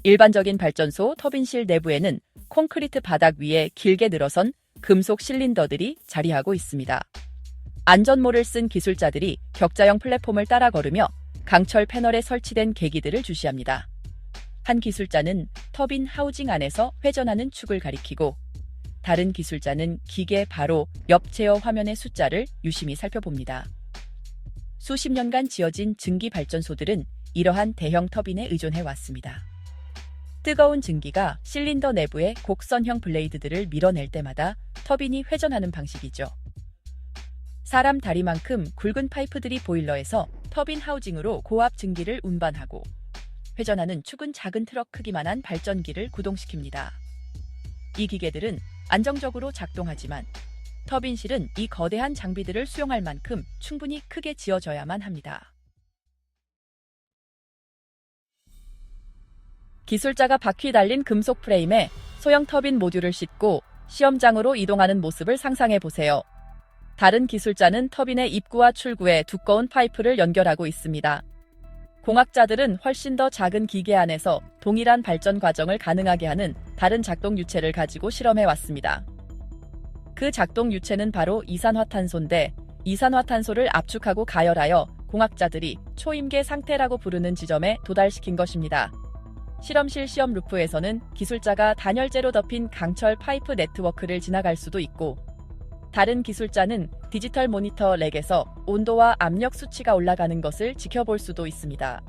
일반적인 발전소 터빈실 내부에는 콘크리트 바닥 위에 길게 늘어선 금속 실린더들이 자리하고 있습니다. 안전모를 쓴 기술자들이 격자형 플랫폼을 따라 걸으며 강철 패널에 설치된 계기들을 주시합니다. 한 기술자는 터빈 하우징 안에서 회전하는 축을 가리키고 다른 기술자는 기계 바로 옆 제어 화면의 숫자를 유심히 살펴봅니다. 수십 년간 지어진 증기 발전소들은 이러한 대형 터빈에 의존해 왔습니다. 뜨거운 증기가 실린더 내부의 곡선형 블레이드들을 밀어낼 때마다 터빈이 회전하는 방식이죠. 사람 다리만큼 굵은 파이프들이 보일러에서 터빈 하우징으로 고압 증기를 운반하고 회전하는 축은 작은 트럭 크기만한 발전기를 구동시킵니다. 이 기계들은 안정적으로 작동하지만 터빈실은 이 거대한 장비들을 수용할 만큼 충분히 크게 지어져야만 합니다. 기술자가 바퀴 달린 금속 프레임에 소형 터빈 모듈을 싣고 시험장으로 이동하는 모습을 상상해 보세요. 다른 기술자는 터빈의 입구와 출구에 두꺼운 파이프를 연결하고 있습니다. 공학자들은 훨씬 더 작은 기계 안에서 동일한 발전 과정을 가능하게 하는 다른 작동 유체를 가지고 실험해 왔습니다. 그 작동 유체는 바로 이산화탄소인데 이산화탄소를 압축하고 가열하여 공학자들이 초임계 상태라고 부르는 지점에 도달시킨 것입니다. 실험실 시험 루프에서는 기술자가 단열재로 덮인 강철 파이프 네트워크를 지나갈 수도 있고 다른 기술자는 디지털 모니터 렉에서 온도와 압력 수치가 올라가는 것을 지켜볼 수도 있습니다.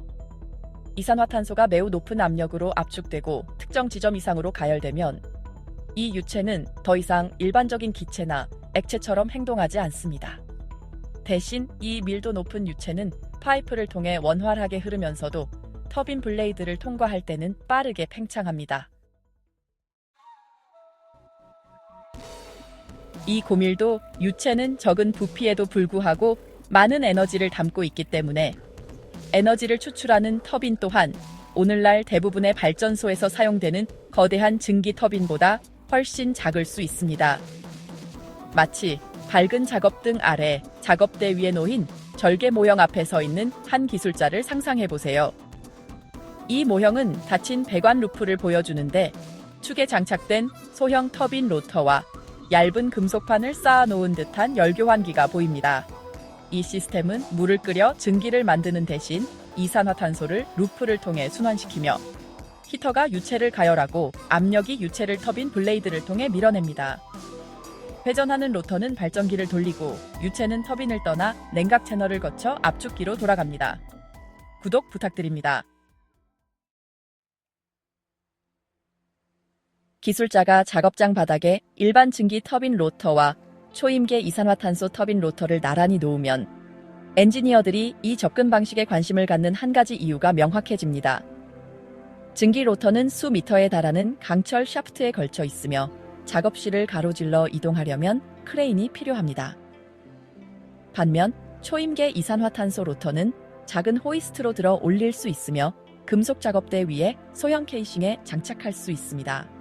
이산화탄소가 매우 높은 압력으로 압축되고 특정 지점 이상으로 가열되면 이 유체는 더 이상 일반적인 기체나 액체처럼 행동하지 않습니다. 대신 이 밀도 높은 유체는 파이프를 통해 원활하게 흐르면서도 터빈 블레이드를 통과할 때는 빠르게 팽창합니다. 이 고밀도 유체는 적은 부피에도 불구하고 많은 에너지를 담고 있기 때문에 에너지를 추출하는 터빈 또한 오늘날 대부분의 발전소에서 사용되는 거대한 증기 터빈보다 훨씬 작을 수 있습니다. 마치 밝은 작업등 아래 작업대 위에 놓인 절개 모형 앞에 서 있는 한 기술자를 상상해 보세요. 이 모형은 닫힌 배관 루프를 보여주는데 축에 장착된 소형 터빈 로터와 얇은 금속판을 쌓아놓은 듯한 열교환기가 보입니다. 이 시스템은 물을 끓여 증기를 만드는 대신 이산화탄소를 루프를 통해 순환시키며 히터가 유체를 가열하고 압력이 유체를 터빈 블레이드를 통해 밀어냅니다. 회전하는 로터는 발전기를 돌리고 유체는 터빈을 떠나 냉각 채널을 거쳐 압축기로 돌아갑니다. 구독 부탁드립니다. 기술자가 작업장 바닥에 일반 증기 터빈 로터와 초임계 이산화탄소 터빈 로터를 나란히 놓으면 엔지니어들이 이 접근 방식에 관심을 갖는 한 가지 이유가 명확해집니다. 증기 로터는 수미터에 달하는 강철 샤프트에 걸쳐 있으며 작업실을 가로질러 이동하려면 크레인이 필요합니다. 반면 초임계 이산화탄소 로터는 작은 호이스트로 들어 올릴 수 있으며 금속 작업대 위에 소형 케이싱에 장착할 수 있습니다.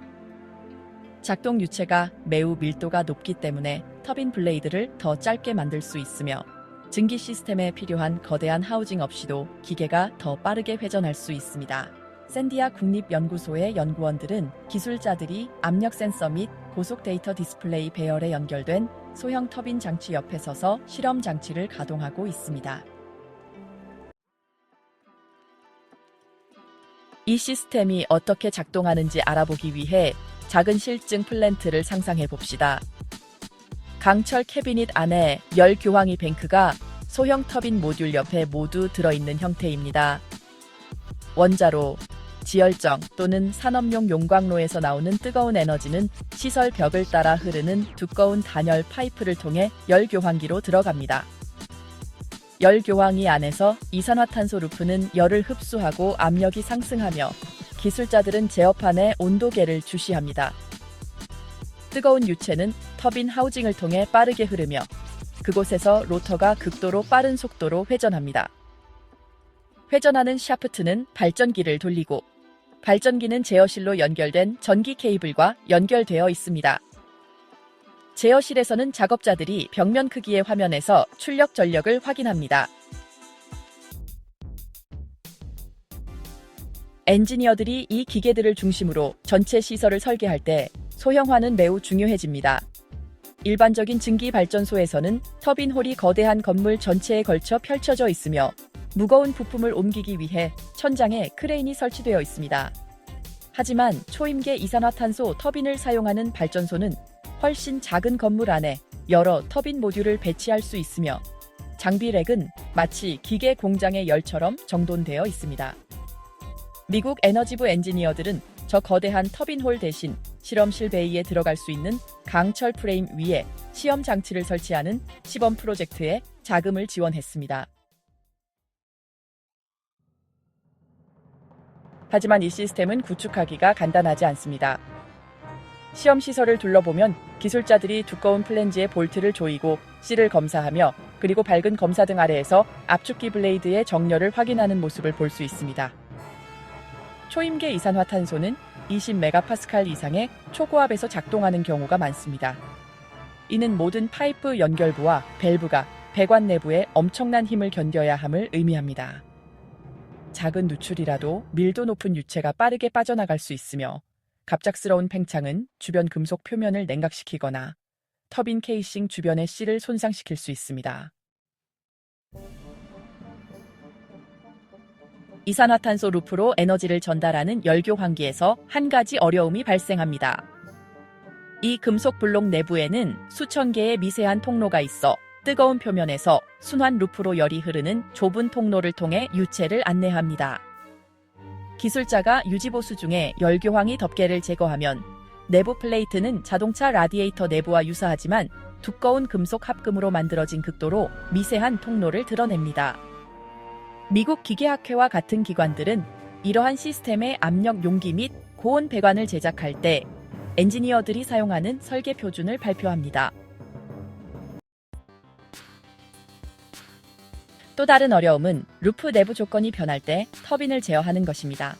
작동 유체가 매우 밀도가 높기 때문에 터빈 블레이드를 더 짧게 만들 수 있으며 증기 시스템에 필요한 거대한 하우징 없이도 기계가 더 빠르게 회전할 수 있습니다. 샌디아 국립연구소의 연구원들은 기술자들이 압력 센서 및 고속 데이터 디스플레이 배열에 연결된 소형 터빈 장치 옆에 서서 실험 장치를 가동하고 있습니다. 이 시스템이 어떻게 작동하는지 알아보기 위해 작은 실증 플랜트를 상상해 봅시다. 강철 캐비닛 안에 열 교황이 뱅크가 소형 터빈 모듈 옆에 모두 들어있는 형태입니다. 원자로, 지열정 또는 산업용 용광로에서 나오는 뜨거운 에너지는 시설 벽을 따라 흐르는 두꺼운 단열 파이프를 통해 열 교환기로 들어갑니다. 열 교환기 안에서 이산화탄소 루프는 열을 흡수하고 압력이 상승하며 기술자들은 제어판에 온도계를 주시합니다. 뜨거운 유체는 터빈 하우징을 통해 빠르게 흐르며 그곳에서 로터가 극도로 빠른 속도로 회전합니다. 회전하는 샤프트는 발전기를 돌리고 발전기는 제어실로 연결된 전기 케이블과 연결되어 있습니다. 제어실에서는 작업자들이 벽면 크기의 화면에서 출력 전력을 확인합니다. 엔지니어들이 이 기계들을 중심으로 전체 시설을 설계할 때 소형화는 매우 중요해집니다. 일반적인 증기 발전소에서는 터빈홀이 거대한 건물 전체에 걸쳐 펼쳐져 있으며 무거운 부품을 옮기기 위해 천장에 크레인이 설치되어 있습니다. 하지만 초임계 이산화탄소 터빈을 사용하는 발전소는 훨씬 작은 건물 안에 여러 터빈 모듈을 배치할 수 있으며 장비렉은 마치 기계 공장의 열처럼 정돈되어 있습니다. 미국 에너지부 엔지니어들은 저 거대한 터빈홀 대신 실험실 베이에 들어갈 수 있는 강철 프레임 위에 시험 장치를 설치하는 시범 프로젝트에 자금을 지원했습니다. 하지만 이 시스템은 구축하기가 간단하지 않습니다. 시험 시설을 둘러보면 기술자들이 두꺼운 플랜지에 볼트를 조이고 실을 검사하며 그리고 밝은 검사등 아래에서 압축기 블레이드의 정렬을 확인하는 모습을 볼 수 있습니다. 초임계 이산화탄소는 20메가파스칼 이상의 초고압에서 작동하는 경우가 많습니다. 이는 모든 파이프 연결부와 밸브가 배관 내부에 엄청난 힘을 견뎌야 함을 의미합니다. 작은 누출이라도 밀도 높은 유체가 빠르게 빠져나갈 수 있으며 갑작스러운 팽창은 주변 금속 표면을 냉각시키거나 터빈 케이싱 주변의 실을 손상시킬 수 있습니다. 이산화탄소 루프로 에너지를 전달하는 열교 환기에서 한 가지 어려움이 발생합니다. 이 금속 블록 내부에는 수천 개의 미세한 통로가 있어 뜨거운 표면에서 순환 루프로 열이 흐르는 좁은 통로를 통해 유체를 안내합니다. 기술자가 유지보수 중에 열교황이 덮개를 제거하면 내부 플레이트는 자동차 라디에이터 내부와 유사하지만 두꺼운 금속 합금으로 만들어진 극도로 미세한 통로를 드러냅니다. 미국 기계학회와 같은 기관들은 이러한 시스템의 압력 용기 및 고온 배관을 제작할 때 엔지니어들이 사용하는 설계 표준을 발표합니다. 또 다른 어려움은 루프 내부 조건이 변할 때 터빈을 제어하는 것입니다.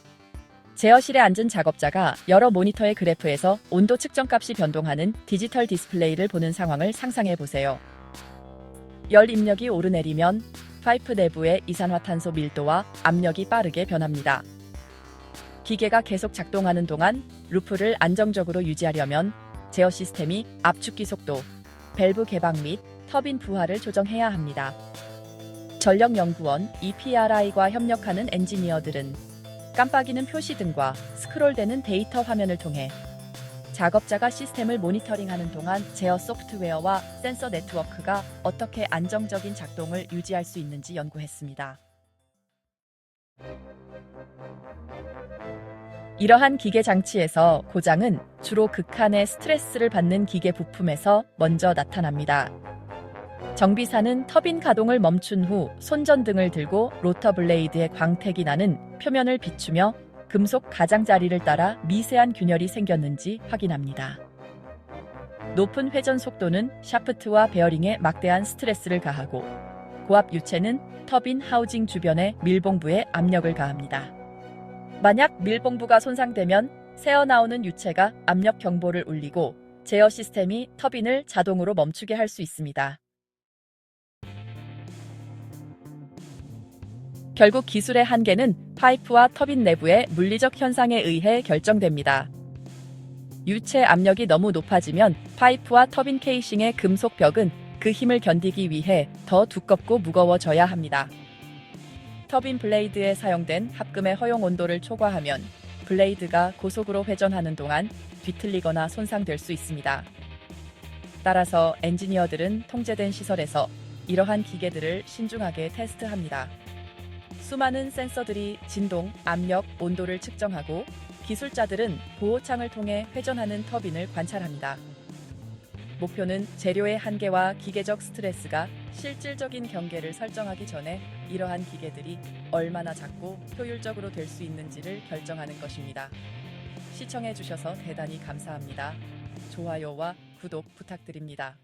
제어실에 앉은 작업자가 여러 모니터의 그래프에서 온도 측정값이 변동하는 디지털 디스플레이를 보는 상황을 상상해 보세요. 열 입력이 오르내리면 파이프 내부의 이산화탄소 밀도와 압력이 빠르게 변합니다. 기계가 계속 작동하는 동안 루프를 안정적으로 유지하려면 제어 시스템이 압축기 속도, 밸브 개방 및 터빈 부하를 조정해야 합니다. 전력연구원 EPRI과 협력하는 엔지니어들은 깜빡이는 표시등과 스크롤되는 데이터 화면을 통해 작업자가 시스템을 모니터링하는 동안 제어 소프트웨어와 센서 네트워크가 어떻게 안정적인 작동을 유지할 수 있는지 연구했습니다. 이러한 기계 장치에서 고장은 주로 극한의 스트레스를 받는 기계 부품에서 먼저 나타납니다. 정비사는 터빈 가동을 멈춘 후 손전등을 들고 로터 블레이드의 광택이 나는 표면을 비추며 금속 가장자리를 따라 미세한 균열이 생겼는지 확인합니다. 높은 회전 속도는 샤프트와 베어링에 막대한 스트레스를 가하고 고압 유체는 터빈 하우징 주변의 밀봉부에 압력을 가합니다. 만약 밀봉부가 손상되면 새어나오는 유체가 압력 경보를 울리고 제어 시스템이 터빈을 자동으로 멈추게 할 수 있습니다. 결국 기술의 한계는 파이프와 터빈 내부의 물리적 현상에 의해 결정됩니다. 유체 압력이 너무 높아지면 파이프와 터빈 케이싱의 금속 벽은 그 힘을 견디기 위해 더 두껍고 무거워져야 합니다. 터빈 블레이드에 사용된 합금의 허용 온도를 초과하면 블레이드가 고속으로 회전하는 동안 뒤틀리거나 손상될 수 있습니다. 따라서 엔지니어들은 통제된 시설에서 이러한 기계들을 신중하게 테스트합니다. 수많은 센서들이 진동, 압력, 온도를 측정하고 기술자들은 보호창을 통해 회전하는 터빈을 관찰합니다. 목표는 재료의 한계와 기계적 스트레스가 실질적인 경계를 설정하기 전에 이러한 기계들이 얼마나 작고 효율적으로 될 수 있는지를 결정하는 것입니다. 시청해주셔서 대단히 감사합니다. 좋아요와 구독 부탁드립니다.